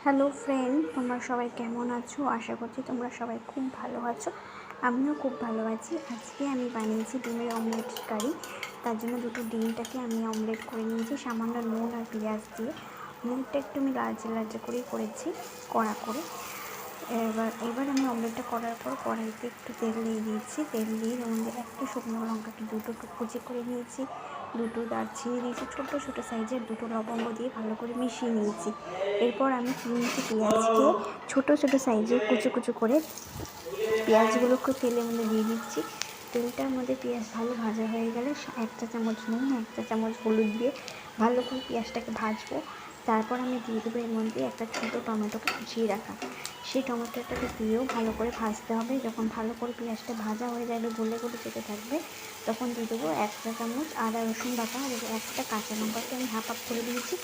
Hello friend, তোমরা সবাই কেমন আছো? আশা করছি তোমরা সবাই খুব ভালো আছো। আমিও খুব ভালো আছি। আজকে আমি বানিয়েছি ডিমের অমলেট কারি। তার জন্য দুটো ডিমটাকে আমি অমলেট করে নিয়েছি সামান্য নুন আর পেঁয়াজ দিয়ে। অমলেটটা একটু আমি লালচে লালচে করেই করেছি, কড়া করে। এবার আমি অমলেটটা করার পর কড়াইতে একটু তেল দিয়ে দিয়েছি। তেল দিয়ে এর মধ্যে একটা শুকনো লঙ্কাকে দুটো কুচি করে নিয়েছি, দুটো দারচিনি দিয়েছি, ছোটো ছোটো সাইজের দুটো লবঙ্গ দিয়ে ভালো করে মিশিয়ে নিয়েছি। এরপর আমি তিনটে পেঁয়াজকে ছোটো ছোটো সাইজের কুচো কুচো করে পেঁয়াজগুলোকে তেলের মধ্যে দিয়ে দিচ্ছি। তেলটার মধ্যে পেঁয়াজ ভালো ভাজা হয়ে গেলে 1 চা চামচ নুন, 1 চা চামচ হলুদ দিয়ে ভালো করে পেঁয়াজটাকে ভাজবো। তারপর আমি দিয়ে দেবো এর মধ্যে একটা ছোটো টমেটোকে কুচিয়ে রাখা। সেই টমেটোটাকে দিয়েও ভালো করে ভাজতে হবে। যখন ভালো করে পেঁয়াজটা ভাজা হয়ে যাবে, গলে গলে যেতে থাকবে, তখন দিয়ে দেবো 1 চা চামচ আদা রসুন বাটা আর একটা কাঁচা লঙ্কাকে আমি হাফ করে দিয়েছি।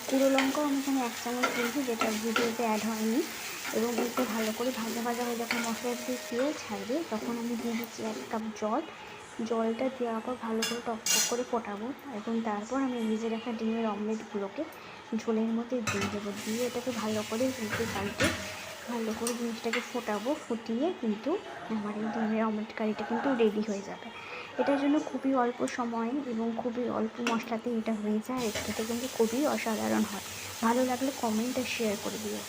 গুঁড়ো লঙ্কাও আমি এখানে 1 চামচ দিয়েছি, যেটা ভিডিওতে অ্যাড হয়নি। এবং একটু ভালো করে ভাজা ভাজা হয়ে যখন মশলাটা দিয়ে তেল ছাড়বে, তখন আমি দিয়ে দিচ্ছি 1 কাপ জল। জলটা দেওয়ার পর ভালো করে টকটক করে ফোটাবো এবং তারপর আমি ভেজে রাখা ডিমের অমলেটগুলোকে ঝোলের মধ্যে দিয়ে দেবো। দিয়ে এটাকে ভালো করে উল্টে পাল্টে ভালো করে জিনিসটাকে ফোটাবো। ফুটিয়ে কিন্তু আমার এই ডিমের অমলেট কারিটা কিন্তু রেডি হয়ে যাবে। এটার জন্য খুবই অল্প সময় এবং খুবই অল্প মশলাতে এটা হয়ে যায়। খেতে কিন্তু খুবই অসাধারণ হয়। ভালো লাগলে কমেন্ট আর শেয়ার করে দিও।